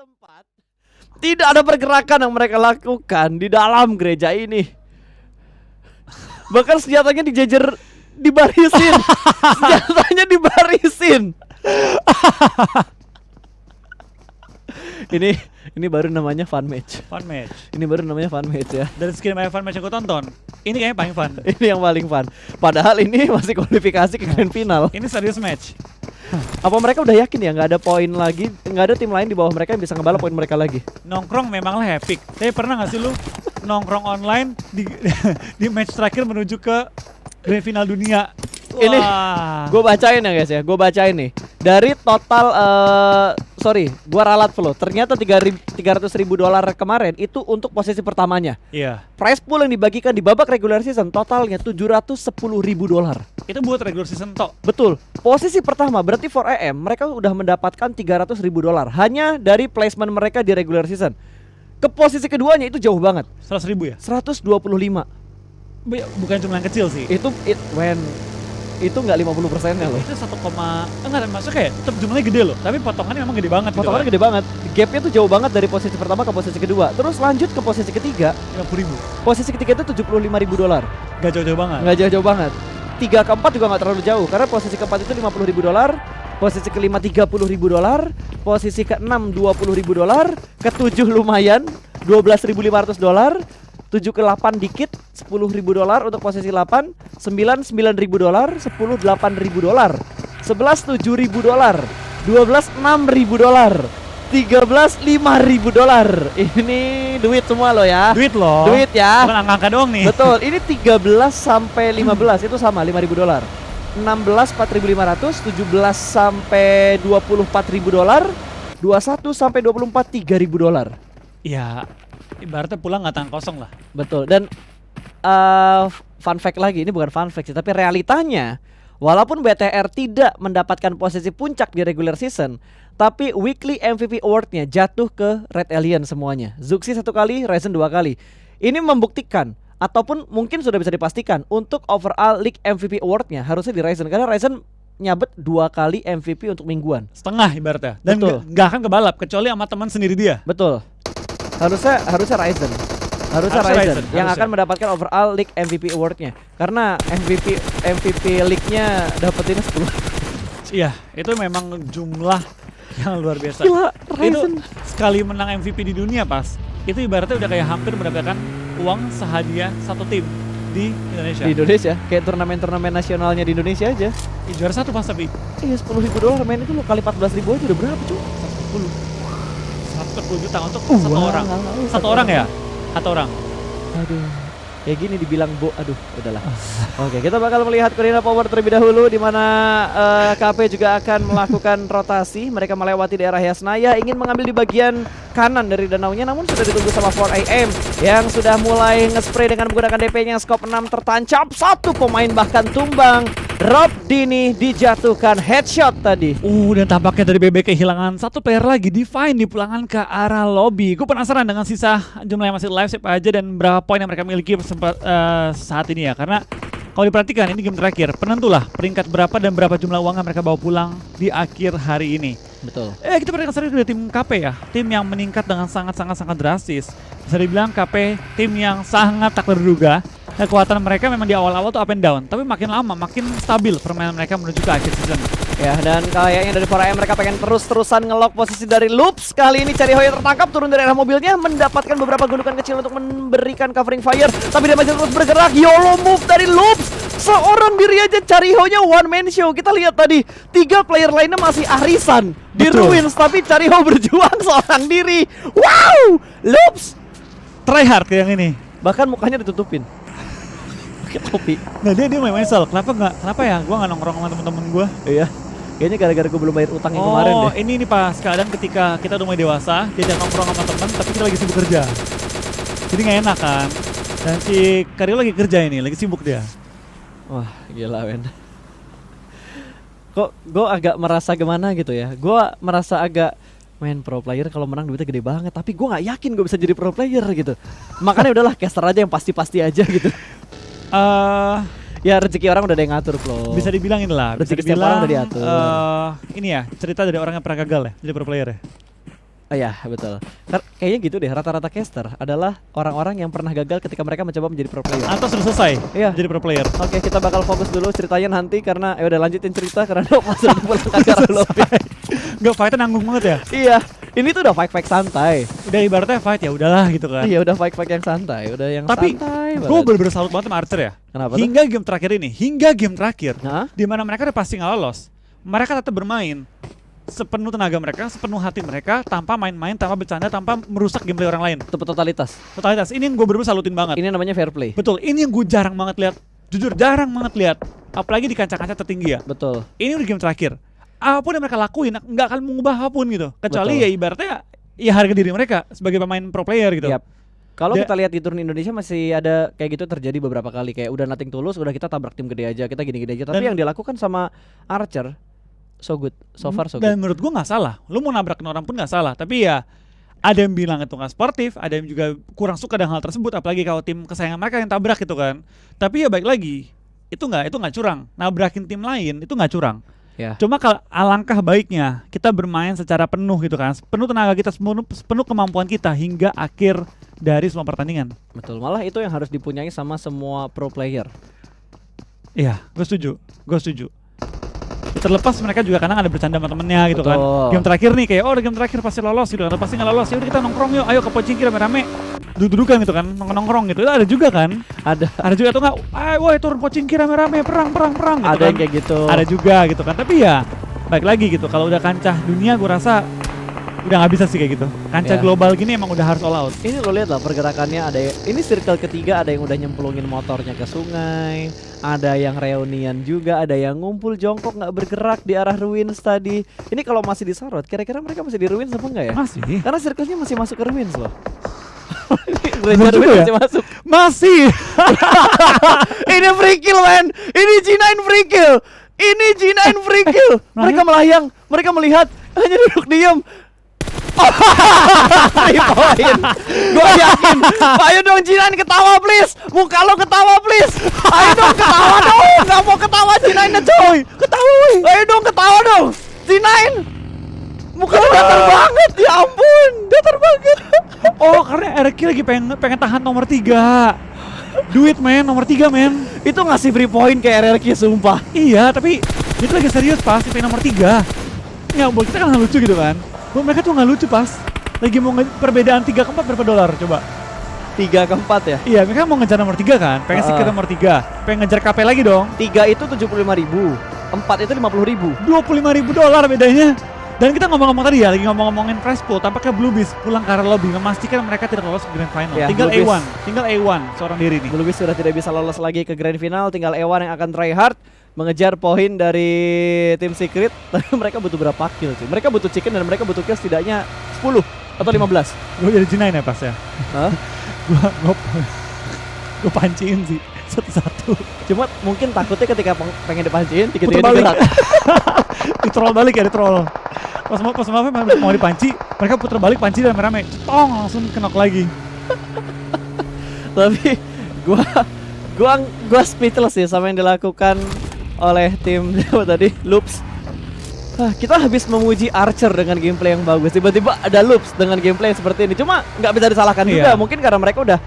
tempat, tidak ada pergerakan yang mereka lakukan di dalam gereja ini. Bahkan senjatanya dibarisin. Senjatanya dibarisin. Ini baru namanya fun match. Fun match. Ini baru namanya fun match ya. Dari sekian banyak fun match yang gue tonton, ini kayaknya paling fun. Ini yang paling fun. Padahal ini masih kualifikasi ke grand final. Ini serius match. Apa mereka udah yakin ya nggak ada poin lagi, nggak ada tim lain di bawah mereka yang bisa ngebalap poin mereka lagi? Nongkrong memanglah epic. Tapi pernah nggak sih lu nongkrong online di match terakhir menuju ke grand final dunia? Ini gue bacain ya guys ya, gue bacain nih. Dari total, gue ralat flow. Ternyata $300.000 kemarin itu untuk posisi pertamanya. Iya. Prize pool yang dibagikan di babak regular season totalnya $710.000. Itu buat regular season tok. Betul. Posisi pertama berarti 4AM mereka udah mendapatkan $300.000 hanya dari placement mereka di regular season. Ke posisi keduanya itu jauh banget. 100.000 ya? 125. Bukan jumlah yang kecil sih. Itu nggak 50%-nya loh. Itu 1, enggak masuk kayak tetap jumlahnya gede loh. Tapi potongannya memang gede banget. Potongannya gede banget. Gapnya tuh jauh banget dari posisi pertama ke posisi kedua. Terus lanjut ke posisi ketiga. 50.000. Posisi ketiga itu $75.000. Gak jauh-jauh banget. Nggak jauh-jauh banget. 3 ke 4 juga nggak terlalu jauh. Karena posisi keempat itu $50.000. Posisi kelima $30.000. Posisi keenam $20.000. Ketujuh lumayan $12.500. 7 ke 8 dikit $10.000 untuk posisi 8. 9 $9.000. 10 $8.000. 11 $7.000. 12 $6.000. 13 $5.000. Ini duit semua loh ya. Duit loh. Duit ya. Bukan angka-angka doang nih. Betul. Ini 13 sampai 15 itu sama $5.000. 16 $4.500. 17 sampai 20 $4.000. 21 sampai 24 $3.000. Ya, ibaratnya pulang nggak tangan kosong lah. Betul. Dan fun fact lagi, ini bukan fun fact sih, tapi realitanya walaupun BTR tidak mendapatkan posisi puncak di regular season, tapi weekly MVP award-nya jatuh ke Red Alien semuanya. Zuxi 1 kali, Ryzen 2 kali. Ini membuktikan ataupun mungkin sudah bisa dipastikan untuk overall League MVP award-nya harusnya di Ryzen, karena Ryzen nyabet 2 kali MVP untuk mingguan. Setengah ibaratnya. Dan nggak akan kebalap kecuali sama teman sendiri dia. Betul. Harusnya Ryzen. Harusnya Ryzen yang akan mendapatkan overall League MVP award-nya. Karena MVP League-nya dapetinnya 10. Iya, itu memang jumlah yang luar biasa. Gila, Ryzen. Itu sekali menang MVP di dunia pas. Itu ibaratnya udah kayak hampir mendapatkan uang sehadiah satu tim di Indonesia. Di Indonesia, kayak turnamen nasionalnya di Indonesia aja. Juara satu pas tapi. Iya, $10.000 main itu lo kali 14.000 aja udah berapa cuy? 110 juta untuk satu orang. Satu orang ya? Satu orang. Aduh, kayak gini dibilang aduh, udahlah. Oke, kita bakal melihat Corina Power terlebih dahulu, di mana KP juga akan melakukan rotasi. Mereka melewati daerah Yasnaya, ingin mengambil di bagian kanan dari danaunya, namun sudah ditunggu sama 4AM yang sudah mulai nge-spray dengan menggunakan DP-nya scope 6 tertancap. Satu pemain bahkan tumbang. Rob Dini dijatuhkan headshot tadi. Dan tampaknya dari BB kehilangan satu player lagi. Divine dipulangan ke arah lobby. Gue penasaran dengan sisa jumlah yang masih live siapa aja dan berapa poin yang mereka miliki saat ini ya. Karena kalau diperhatikan ini game terakhir, penentulah peringkat berapa dan berapa jumlah uang yang mereka bawa pulang di akhir hari ini. Betul. Kita perhatikan serius dari tim KP ya. Tim yang meningkat dengan sangat drastis. Bisa dibilang KP tim yang sangat tak terduga. Kekuatan mereka memang di awal-awal tuh up and down, tapi makin lama makin stabil permainan mereka menuju ke akhir season. Ya, dan kayaknya dari 4AM mereka pengen terus-terusan ngelock posisi dari Loops. Kali ini Cari Hoya tertangkap, turun dari arah mobilnya, mendapatkan beberapa gundukan kecil untuk memberikan covering fire, tapi dia masih terus bergerak. YOLO move dari Loops. Seorang diri aja Cari Hoya one man show. Kita lihat tadi 3 player lainnya masih arisan di Ruins, tapi Cari Ho berjuang seorang diri. Wow, Loops tryhard yang ini. Bahkan mukanya ditutupin pakai topi. Nah dia main sel. Kenapa ya? Gua nggak nongkrong sama temen-temen gua. Iya. Kayaknya gara-gara gue belum bayar utang yang kemarin deh. Ini pas keadaan ketika kita udah mulai dewasa, diajak nongkrong sama temen, tapi kita lagi sibuk kerja. Jadi nggak enak kan. Dan si Karyo lagi kerja ini, lagi sibuk dia. Wah, gila men. Kok gue agak merasa gimana gitu ya. Gue merasa agak main pro player kalau menang duitnya gede banget, tapi gue nggak yakin gue bisa jadi pro player gitu. Makanya udahlah caster aja yang pasti-pasti aja gitu. Ya rezeki orang udah ada yang ngatur Flo. Bisa dibilang inilah. Rezeki setiap orang udah diatur. Ini ya cerita dari orang yang pernah gagal ya jadi pro player ya. Iya betul. Kayaknya gitu deh, rata-rata caster adalah orang-orang yang pernah gagal ketika mereka mencoba menjadi pro player. Atau sudah selesai Iya. jadi pro player. Oke, kita bakal fokus dulu ceritanya nanti karena ya udah lanjutin cerita karena Nova sudah pulang ke arah lobby. Gak fightnya nanggung banget ya. Iya, ini tuh udah fight santai. Udah ibaratnya fight ya udahlah gitu kan. Iya, udah fight yang santai, udah yang Tapi santai gue banget. bener-bener salut banget sama Archer ya. Kenapa tuh? Hingga game terakhir, Hah? di mana mereka udah pasti nggak lolos, mereka tetap bermain sepenuh tenaga mereka, sepenuh hati mereka, tanpa main-main, tanpa bercanda, tanpa merusak gameplay orang lain. Itu totalitas. Totalitas, ini yang gue bener-bener salutin banget. Ini namanya fair play. Betul, ini yang gue jarang banget lihat. Jujur jarang banget lihat. Apalagi di kancah-kancah tertinggi ya. Betul. Ini udah game terakhir. Apapun yang mereka lakuin, nggak akan mengubah apapun gitu. Kecuali Betul. ya ibaratnya ya harga diri mereka sebagai pemain pro player gitu. Yap. Kalau Dia- kita lihat di turun Indonesia masih ada kayak gitu terjadi beberapa kali, kayak udah nothing tulus, udah kita tabrak tim gede aja, kita gini-gini aja. Tapi Dan- yang dilakukan sama Archer so good, so far so Dan good. menurut gua nggak salah. Lu mau nabrakin orang pun nggak salah. Tapi ya ada yang bilang itu nggak sportif, ada yang juga kurang suka dengan hal tersebut. Apalagi kalau tim kesayangan mereka yang tabrak gitu kan. Tapi ya baik lagi, itu nggak curang. Nabrakin tim lain itu nggak curang. Ya. Cuma kalau alangkah baiknya kita bermain secara penuh gitu kan, penuh tenaga kita, penuh kemampuan kita hingga akhir dari semua pertandingan. Betul. Malah itu yang harus dipunyai sama semua pro player. Iya, gue setuju. Terlepas mereka juga kadang ada bercanda sama temennya gitu kan. Betul. Game terakhir nih kayak game terakhir pasti lolos gitu kan. Pasti nggak lolos. Ya udah kita nongkrong yuk. Ayo ke Pochinki rame-rame. Duduk-dudukan gitu kan. Nongkrong gitu. Itu ada juga kan. Ada Ada juga tuh nggak. Ayo woi turun Pochinki rame-rame perang gitu ada kan. yang kayak gitu. Ada juga gitu kan. Tapi ya baik lagi gitu. Kalau udah kancah dunia gue rasa udah nggak bisa sih kayak gitu. Kancah Ya. global gini emang udah harus all out. Ini lo lihat lah pergerakannya, ada ini circle ketiga, ada yang udah nyemplungin motornya ke sungai, ada yang reunian juga, ada yang ngumpul jongkok nggak bergerak di arah ruins tadi. Ini kalau masih disarot, kira-kira mereka masih di ruins apa enggak ya? Masih. Karena circle-nya masih masuk ke ruins loh. Bener juga ya? Masih masuk. Masih. Ini free kill men. Ini G9 free kill. Ini G9 free kill. Mereka melayang, mereka melihat, hanya duduk diam. Free point. Gua yakin. Ayo dong G9 ketawa please. Muka lo ketawa please. Ayo dong ketawa dong. Gak mau ketawa G9 nya coy. Ketawa woi. Ayo dong ketawa dong. G9. Muka lo datar banget. Ya ampun. Datar banget. Oh karena RQ lagi pengen tahan nomor 3. Duit men, nomor 3 men. Itu ngasih free point ke RRQ sumpah. Iya tapi itu lagi serius pas pengen nomor 3. Ya buat kita kan nggak lucu gitu kan. Buat mereka tuh nggak lucu pas. Lagi mau perbedaan 3 ke 4 berapa dolar coba. 3 ke 4 ya. Iya mereka mau ngejar nomor 3 kan. Pengen sih ke nomor 3. Pengen ngejar KP lagi dong. 3 itu 75.000, 4 itu 50.000. $25.000 bedanya. Dan kita ngomong-ngomong tadi ya, lagi ngomong-ngomongin prize pool, tampaknya Blue Beast pulang ke arah lobby memastikan mereka tidak lolos ke grand final. Ya, tinggal Blue A1, tinggal A1 seorang diri nih. Blue Beast sudah tidak bisa lolos lagi ke grand final, tinggal Ewan yang akan try hard mengejar poin dari tim Secret. Tapi mereka butuh berapa kill sih? Mereka butuh chicken dan mereka butuh kill setidaknya 10 atau 15. Gue jadi G9 ya pas ya. Hah? Gue panciin sih satu-satu. Cuma mungkin takutnya ketika pengen dipancing, Puter tiga-tiga balik. digerak. Ditroll balik ya, ditroll. Pas mau dipanci, mereka puter balik panci dan rame-rame. Cetong langsung kenok lagi. Tapi gua speechless sih sama yang dilakukan oleh tim apa tadi Loops. Kita habis memuji Archer dengan gameplay yang bagus, tiba-tiba ada Loops dengan gameplay yang seperti ini. Cuma nggak bisa disalahkan juga, Iya. mungkin karena mereka udah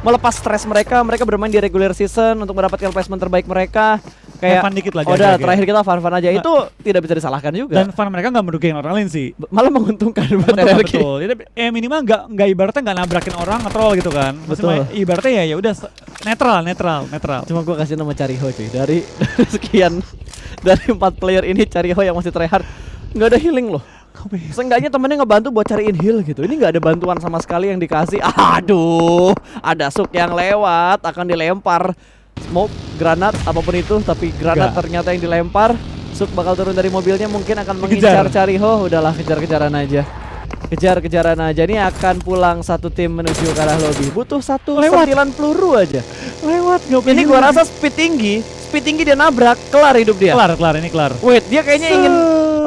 melepas stres mereka bermain di regular season untuk mendapatkan placement terbaik mereka. Kayak Have fun dikit lah, udah jaga-jaga. terakhir kita fun-fun aja, itu tidak bisa disalahkan juga. Dan fan mereka nggak merugikan orang lain sih. Malah menguntungkan buat Betul, RRQ. betul. Jadi minimal nggak ibaratnya nggak nabrakin orang nge-troll gitu kan. Maksudnya Betul. ibaratnya ya udah netral. Cuma gua kasih nama Cariho cuy. Dari sekian dari 4 player ini Cariho yang masih tryhard nggak ada healing loh. Seenggaknya temennya ngebantu buat cariin heal gitu. Ini nggak ada bantuan sama sekali yang dikasih. Aduh, ada Suk yang lewat akan dilempar smoke, granat, apapun itu. Tapi granat Nggak. ternyata yang dilempar. Suk bakal turun dari mobilnya, mungkin akan Dikejar. mengincar Cariho. Udahlah, kejar-kejaran aja. Kejar-kejaran aja. Ini akan pulang satu tim menuju ke arah lobby. Butuh 9 peluru aja. Lewat nggak Ini gua rasa speed tinggi dia nabrak, kelar hidup dia. kelar. Wait, dia kayaknya ingin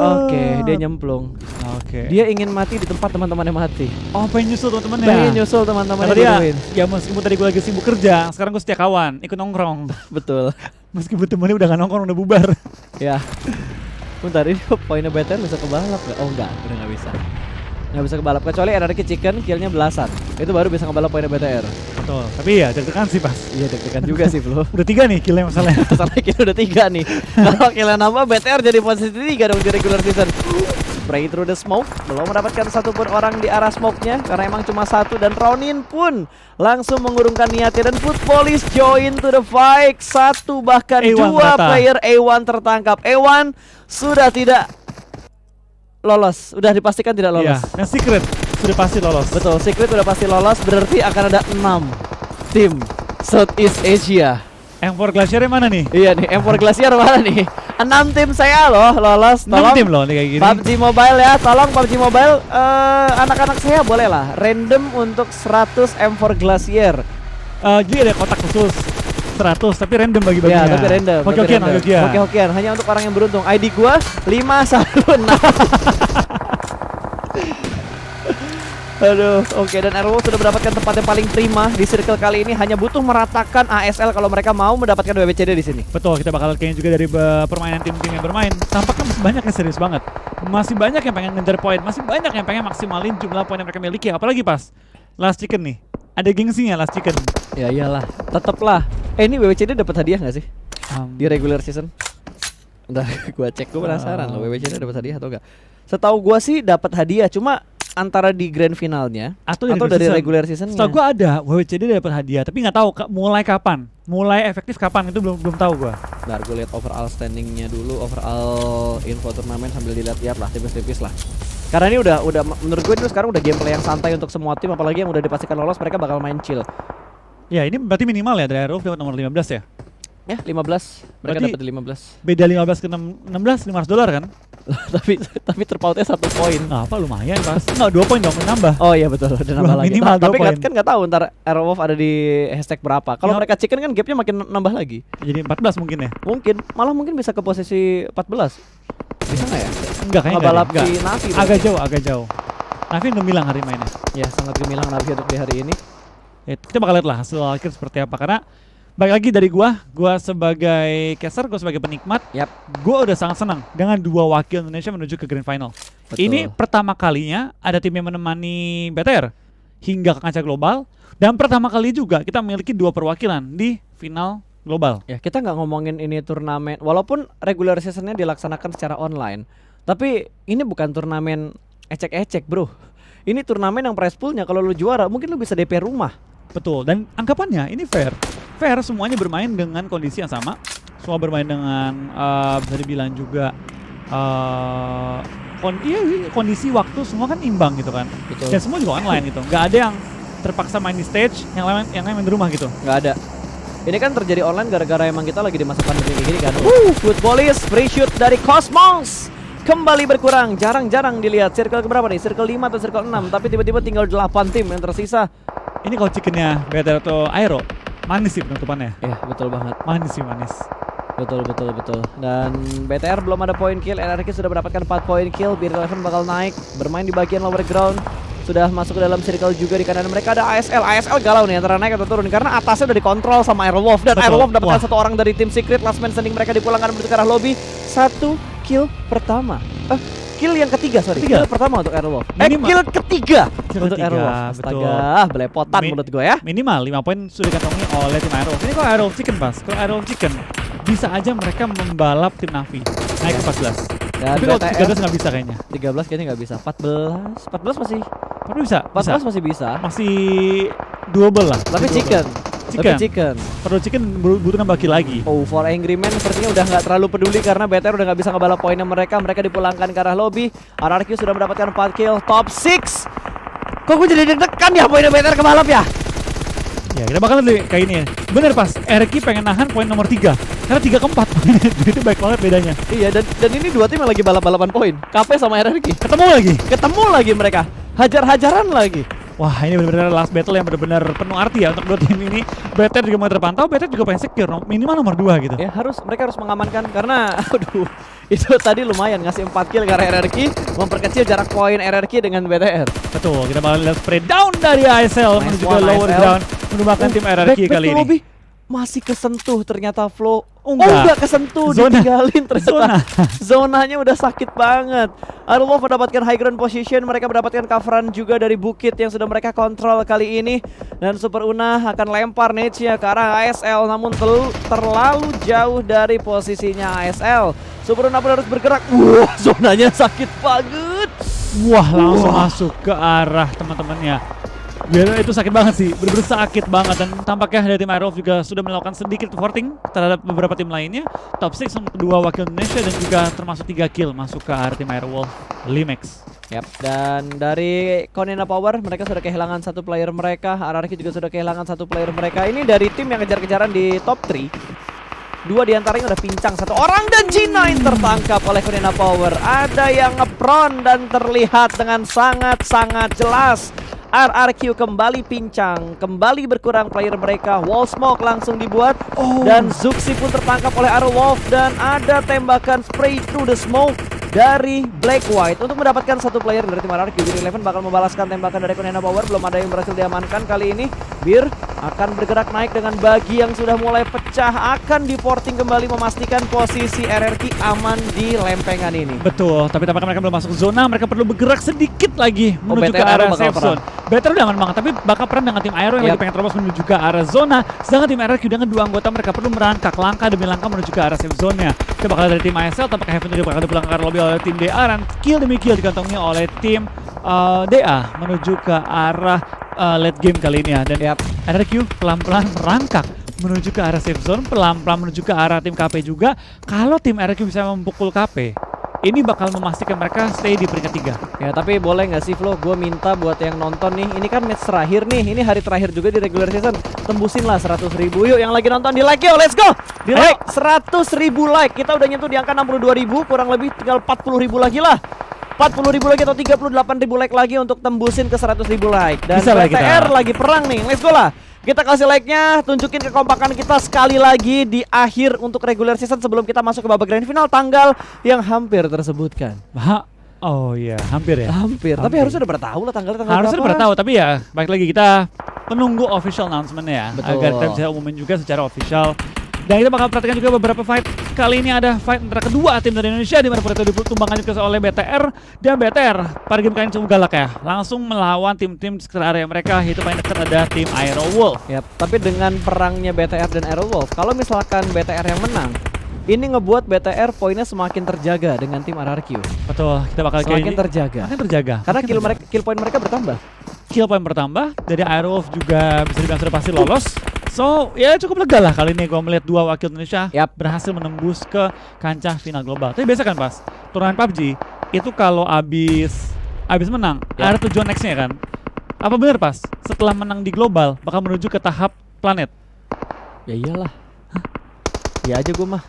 Oke, dia nyemplung. Oke. Dia ingin mati di tempat teman-temannya mati. Oh pengen nyusul teman-temannya. Pengen nyusul teman-temannya Kata dia, dibunuhin. ya meskipun tadi gue lagi sibuk kerja, sekarang gue setia kawan, ikut nongkrong. Betul. Meskipun temennya udah gak nongkrong, udah bubar. Ya. Bentar, ini poinnya BTR bisa kebalap gak? Oh enggak, udah gak bisa. Nggak bisa kebalap kecuali RRQ Chicken killnya belasan. Itu baru bisa ngebalap poinnya BTR. Betul. Tapi ya deg-degan sih pas. Iya deg-degan juga sih Flo. Udah 3 nih killnya masalahnya. Masalahnya kill udah 3 nih. Kalau killnya nambah BTR jadi posisi 3 dong di regular season. Spray through the smoke. Belum mendapatkan satupun orang di arah smoke-nya karena emang cuma satu, dan Ronin pun langsung mengurungkan niatnya dan Footballis join to the fight. Satu bahkan A1 dua ternyata. player A1 tertangkap. A1 sudah tidak lolos, udah dipastikan tidak lolos. Iya, dan Secret sudah pasti lolos. Betul, Secret udah pasti lolos, berarti akan ada 6 tim Southeast Asia. M4 Glacier mana nih? Iya nih, M4 Glacier mana nih? 6 tim saya loh lolos. 6 Tolong tim loh nih kayak gini. PUBG Mobile ya, tolong PUBG Mobile anak-anak saya boleh lah random untuk 100 M4 Glacier. Jadi ada kotak khusus 100 tapi random bagi-baginya. Ya, tapi random. Hoki-hokian, hoki-hokian. Hoki-hokian, hanya untuk orang yang beruntung. ID gua 516. Aduh, oke, dan Airwolf sudah mendapatkan tempat yang paling prima di circle kali ini, hanya butuh meratakan ASL kalau mereka mau mendapatkan WBCD di sini. Betul, kita bakal kayaknya juga dari permainan tim-tim yang bermain. Tampaknya masih banyak yang serius banget. Masih banyak yang pengen ngejar poin, masih banyak yang pengen maksimalin jumlah poin yang mereka miliki. Apalagi pas Last Chicken nih. Ada gengsinya Last Chicken. Ya iyalah, tetaplah. Ini WBCD dapat hadiah nggak sih di regular season? Bentar, gua cek, gua penasaran loh WBCD dapat hadiah atau enggak. Setahu gua sih dapat hadiah, cuma antara di grand finalnya atau dari regular seasonnya. Setahu gua ada WWCD dapat hadiah, tapi nggak tahu mulai kapan, mulai efektif kapan itu belum tahu gua. Bentar, gue lihat overall standingnya dulu, overall info turnamen sambil dilihat-lihat lah tipis-tipis lah. Karena ini udah menurut gue ini sekarang udah gameplay yang santai untuk semua tim, apalagi yang udah dipastikan lolos mereka bakal main chill. Ya ini berarti minimal ya dari Airwolf dapat nomor 15 ya. Ya 15, mereka Berarti dapat 15. Beda 15 ke 16 $500 kan? tapi terpautnya 1 poin. Nah, apa lumayan pas. Enggak 2 poin dong nambah. Oh iya betul, udah nambah lagi. Minimal 2 Tapi poin. kan nggak tahu ntar Airwolf ada di hashtag berapa. Kalau Ya. mereka chicken kan gapnya makin nambah lagi. Jadi 14 mungkin ya. Mungkin bisa ke posisi 14. Bisa nggak ya? Enggak kayaknya Ngebalap enggak. si Navi. Agak jauh. Navi udah bilang hari mainnya. Ya sangat gemilang Navi untuk di hari ini. Ya, kita bakal lihat lah hasil akhir seperti apa, karena balik lagi dari gua sebagai caster, gua sebagai penikmat, Yap. gua udah sangat senang dengan 2 wakil Indonesia menuju ke Grand Final. Betul. Ini pertama kalinya ada tim yang menemani BTR hingga ke kancah global, dan pertama kali juga kita memiliki 2 perwakilan di final global. Ya kita nggak ngomongin ini turnamen, walaupun regular seasonnya dilaksanakan secara online, tapi ini bukan turnamen ecek-ecek bro. Ini turnamen yang prize poolnya kalau lu juara mungkin lu bisa DP rumah. Betul, dan anggapannya ini fair. Fair, semuanya bermain dengan kondisi yang sama. Semua bermain dengan bisa dibilang juga kondisi waktu semua kan imbang gitu kan. Betul. Dan semua juga online gitu. Nggak ada yang terpaksa main di stage, yang lain main di rumah gitu. Nggak ada. Ini kan terjadi online gara-gara emang kita lagi di masa pandemi kayak gini kan. Footballis free shoot dari Cosmos kembali berkurang, jarang-jarang dilihat. Circle keberapa nih? Circle 5 atau circle 6? Tapi tiba-tiba tinggal 8 tim yang tersisa. Ini kalau chickennya BTR atau Aero, manis sih penutupannya. Ya betul banget. Manis sih, manis. Betul. Dan BTR belum ada poin kill. RRQ sudah mendapatkan 4 poin kill. Beer Eleven bakal naik, bermain di bagian lower ground. Sudah masuk ke dalam circle juga. Di kanan mereka ada ASL. ASL galau nih antara naik atau turun karena atasnya udah dikontrol sama Airwolf. Dan Betul. Airwolf dapatkan Wah. 1 orang dari tim Secret. Last man standing mereka dipulangkan menuju ke arah lobby. 1 kill pertama. Kill yang ketiga, sorry. Ketiga. Kill pertama untuk Airwolf. Minimal. Kill ketiga Kill untuk ketiga, Airwolf. betul. Astaga, belepotan menurut gue ya. Minimal 5 poin sudah dikantongi oleh tim Airwolf. Ini kalau Airwolf Chicken pas, kalau Airwolf Chicken bisa aja mereka membalap tim Navi naik ke 14. Dan Tapi kalau BTR 13 nggak bisa kayaknya. 13 kayaknya nggak bisa. 14 masih. Tapi bisa. 14 masih bisa. Masih doable lah. Tapi Masih chicken. doable. Tapi chicken. Perlu chicken butuh nambah kill lagi. Oh, for Angry Man sepertinya udah nggak terlalu peduli karena BTR udah nggak bisa ngebalap poinnya mereka. Mereka dipulangkan ke arah lobby. RRQ sudah mendapatkan 4 kill, top 6. Kok gue jadi deg-degan ya poinnya BTR kebalap ya? Ya kita bakal lihat kayak ini ya. Bener pas, RQ pengen nahan poin nomor 3 karena 3 ke 4 itu baik banget bedanya. Iya, dan ini 2 tim yang lagi balap-balapan poin. KP sama RRQ. Ketemu lagi. Mereka. Hajar-hajaran lagi. Wah ini benar-benar last battle yang benar-benar penuh arti ya untuk 2 tim ini. BTR juga mau terpantau, BTR juga pengen secure minimal nomor 2 gitu. Ya mereka harus mengamankan karena aduh itu tadi lumayan ngasih 4 kill ke RRQ, memperkecil jarak poin RRQ dengan BTR. Betul, kita bakal lihat spray down dari ASL Nice menuju ke one, lower ASL. ground menumbangkan tim RRQ Back kali to ini. lobby. masih kesentuh ternyata Flo. Oh, Enggak kesentuh, Zona. ditinggalin ternyata. Zona. Zonanya udah sakit banget. Arulov mendapatkan high ground position, mereka mendapatkan coveran juga dari bukit yang sudah mereka kontrol kali ini. Dan Super Una akan lempar nade-nya ke arah ASL, namun terlalu jauh dari posisinya ASL. Super Una pun harus bergerak. Wah, zonanya sakit banget. Wah, langsung masuk ke arah teman-temannya. Biar itu sakit banget sih, bener-bener sakit banget. Dan tampaknya dari tim Airwolf juga sudah melakukan sedikit voting terhadap beberapa tim lainnya. Top 6 untuk 2 wakil Indonesia dan juga termasuk 3 kill masuk ke arah tim Airwolf Limex. Yap, dan dari Konena Power mereka sudah kehilangan satu player mereka. RRQ juga sudah kehilangan satu player mereka. Ini dari tim yang kejar-kejaran di top 3. 2 diantaranya udah pincang satu orang dan G9 tertangkap oleh Konena Power. Ada yang ngepron dan terlihat dengan sangat-sangat jelas. RRQ kembali pincang, kembali berkurang player mereka. Wall smoke langsung dibuat dan Zuxi pun tertangkap oleh Arulov dan ada tembakan spray through the smoke dari Black White untuk mendapatkan satu player dari tim RRQ. Beer Eleven bakal membalaskan tembakan dari Konena Power, belum ada yang berhasil diamankan kali ini. Bir akan bergerak naik dengan bagi yang sudah mulai pecah, akan diporting kembali memastikan posisi RRQ aman di lempengan ini. Betul, tapi tampaknya mereka belum masuk zona, mereka perlu bergerak sedikit lagi menuju ke BTR arah bakal safe perang. zone. BTR udah aman banget, tapi bakal perang dengan tim Aero yang lagi pengen terobos menuju ke arah zona. Sedangkan tim RRQ dengan 2 anggota mereka perlu merangkak langkah demi langkah menuju ke arah safe zone-nya. Kita bakal dari tim ASL, tampaknya Heaven juga bakal dipulang ke arah lobby oleh tim DA dan kill demi kill dikantongi oleh tim DA menuju ke arah late game kali ini ya. Dan RRQ pelan-pelan merangkak menuju ke arah safe zone, pelan-pelan menuju ke arah tim KP juga. Kalau tim RRQ bisa memukul KP, ini bakal memastikan mereka stay di peringkat 3. Ya, tapi boleh nggak sih Flo, gue minta buat yang nonton nih, ini kan match terakhir nih, ini hari terakhir juga di regular season, tembusin lah 100.000. Yuk yang lagi nonton di like yuk, let's go, di like 100.000 like. Kita udah nyentuh di angka 62.000, kurang lebih tinggal 40.000 lagi lah. 40.000 lagi atau 38.000 like lagi untuk tembusin ke 100.000 like. Dan Bisa lah BTR kita. lagi perang nih, let's go lah. Kita kasih like-nya, tunjukin kekompakan kita sekali lagi di akhir untuk regular season sebelum kita masuk ke babak grand final tanggal yang hampir tersebutkan. Oh iya, hampir ya. Hampir. Tapi harusnya udah pada tahu lah tanggal Harusnya berapa. udah tahu, tapi ya balik lagi kita menunggu official announcement ya. Betul. Agar kita bisa umumin juga secara official. Dan kita bakal perhatikan juga beberapa fight. Kali ini ada fight antara kedua tim dari Indonesia di mana mereka ditumbangkan juga oleh BTR. Dan BTR pada game kali ini cukup galak ya, langsung melawan tim-tim di sekitar area mereka. Itu paling dekat ada tim Aerowolf. Yap, tapi dengan perangnya BTR dan Aerowolf, kalau misalkan BTR yang menang, ini ngebuat BTR poinnya semakin terjaga dengan tim RRQ. Betul, kita bakal Semakin terjaga. Makin terjaga. Karena Makin terjaga. kill point mereka bertambah. Kill point bertambah, dari Aerowolf juga bisa dibilang sudah pasti lolos. So, ya cukup lega lah kali ini gue melihat 2 wakil Indonesia berhasil menembus ke kancah final global. Tapi biasa kan pas turnamen PUBG itu kalau abis menang ada tujuan nextnya kan. Apa benar pas setelah menang di global bakal menuju ke tahap planet? Ya iyalah. Ya aja gue mah.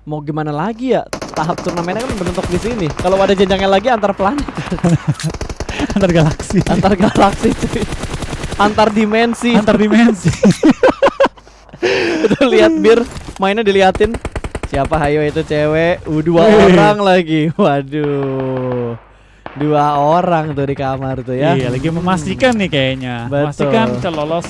Mau gimana lagi ya? Tahap turnamennya kan bentuk di sini. Kalau ada jenjangnya lagi antar planet. Antar galaksi. Antar galaksi cuy. Antar dimensi. Antar dimensi. Itu lihat Bir mainnya diliatin. Siapa hayo itu cewek? 2 orang lagi. Waduh. 2 orang tuh di kamar tuh ya. Iya, lagi memastikan nih kayaknya. Betul. Memastikan bisa lolos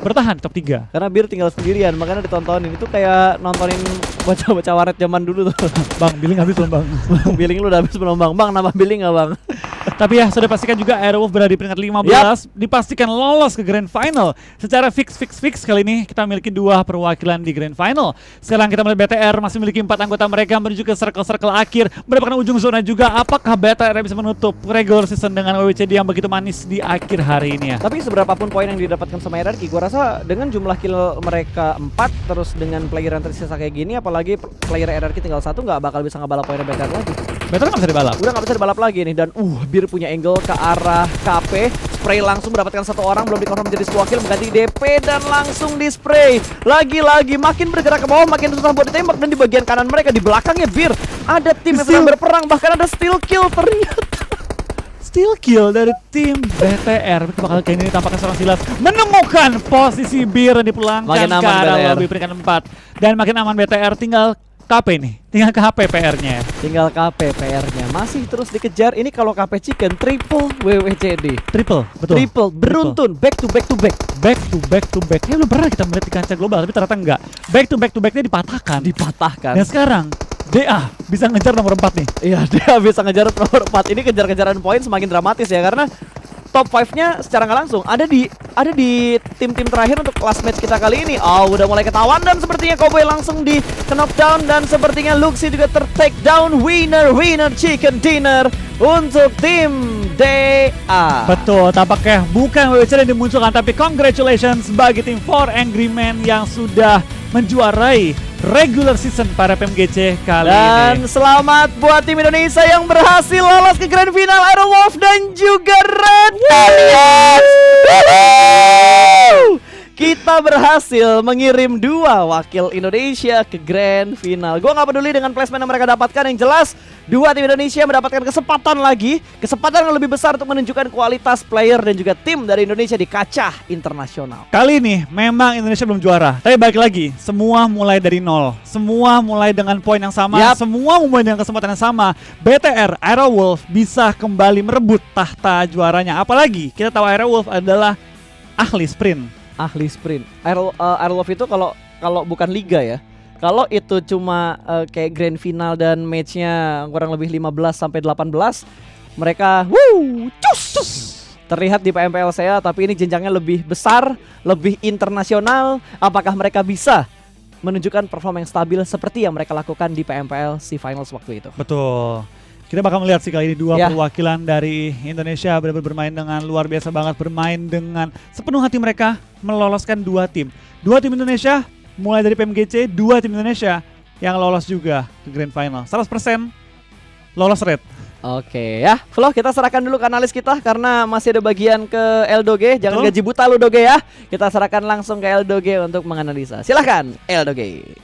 bertahan top 3. Karena Bir tinggal sendirian, makanya ditontonin. Itu kayak nontonin bocah-bocah waret zaman dulu tuh. Bang, billing habis belum, Bang? Billing lu udah habis belum Bang? Bang, nambah billing nggak Bang? Tapi ya sudah pastikan juga Aerowolf berada di peringkat 15, dipastikan lolos ke Grand Final. Secara fix kali ini kita memiliki 2 perwakilan di Grand Final. Sekarang kita melihat BTR masih memiliki 4 anggota mereka menuju ke circle akhir, mendapatkan ujung zona juga. Apakah BTR bisa menutup regular season dengan WWCD yang begitu manis di akhir hari ini ya? Tapi seberapapun poin yang didapatkan sama RRQ, gua rasa dengan jumlah kill mereka 4 terus dengan player yang tersisa kayak gini, apalagi player RRQ tinggal 1, nggak bakal bisa ngebalap poinnya BTR lagi. BTR nggak bisa dibalap. Udah nggak bisa dibalap lagi nih. Dan Bir punya angle ke arah KP, spray langsung mendapatkan 1 orang, belum dikonfirm menjadi sebuah kill, mengganti DP dan langsung di spray. Lagi-lagi makin bergerak ke bawah, makin susah buat ditembak. Dan di bagian kanan mereka, di belakangnya Bir, ada tim yang sedang berperang, bahkan ada steal kill ternyata. Steal kill dari tim BTR. Kita bakal kali ini tampaknya seorang Silas menemukan posisi Bir dan dipulangkan Makin ke aman arah BTR. lobby peringkat 4. Dan makin aman BTR, tinggal KP nih. Tinggal ke HP PR-nya. Tinggal KP PR-nya masih terus dikejar. Ini kalau KP Chicken triple WWCD. Triple, betul. Triple beruntun back to back to back. Back to back to back. Ya belum pernah kita melihat di kancah global, tapi ternyata enggak. Back to backnya dipatahkan. Dipatahkan. Dan sekarang DA bisa ngejar nomor 4 nih. Iya, dia bisa ngejar nomor 4. Ini kejar-kejaran poin semakin dramatis ya, karena top 5-nya secara nggak langsung ada di tim-tim terakhir untuk last match kita kali ini. Oh, udah mulai ketahuan dan sepertinya Cowboy langsung di knockdown dan sepertinya Luxi juga ter-take down. Winner chicken dinner untuk tim DA. Betul, tampaknya bukan WWC yang dimunculkan, tapi congratulations bagi tim 4 Angry Men yang sudah menjuarai regular season para PMGC kali Dan ini. selamat buat tim Indonesia yang berhasil lolos ke grand final Aerowolf dan juga Red Aliens. Kita berhasil mengirim 2 wakil Indonesia ke grand final. Gua nggak peduli dengan placement yang mereka dapatkan, yang jelas 2 tim Indonesia mendapatkan kesempatan yang lebih besar untuk menunjukkan kualitas player dan juga tim dari Indonesia di kancah internasional. Kali ini memang Indonesia belum juara, tapi balik lagi, semua mulai dari nol. Semua mulai dengan poin yang sama, semua mulai dengan kesempatan yang sama. BTR Aerowolf bisa kembali merebut tahta juaranya. Apalagi kita tahu Aerowolf adalah ahli sprint. Aerowolf itu kalau bukan liga ya. Kalau itu cuma kayak grand final dan matchnya kurang lebih 15 sampai 18, mereka cus terlihat di PMPL saya, tapi ini jenjangnya lebih besar, lebih internasional. Apakah mereka bisa menunjukkan performa yang stabil seperti yang mereka lakukan di PMPL SEA Finals waktu itu? Betul. Kita bakal melihat sih kali ini 2 perwakilan dari Indonesia benar-benar bermain dengan luar biasa banget, bermain dengan sepenuh hati mereka meloloskan 2 tim. 2 tim Indonesia mulai dari PMGC, 2 tim Indonesia yang lolos juga ke Grand Final. 100% lolos red. Oke ya, Flo, kita serahkan dulu ke analis kita karena masih ada bagian ke Eldoge. Jangan gaji buta lu Doge ya. Kita serahkan langsung ke Eldoge untuk menganalisa. Silahkan Eldoge.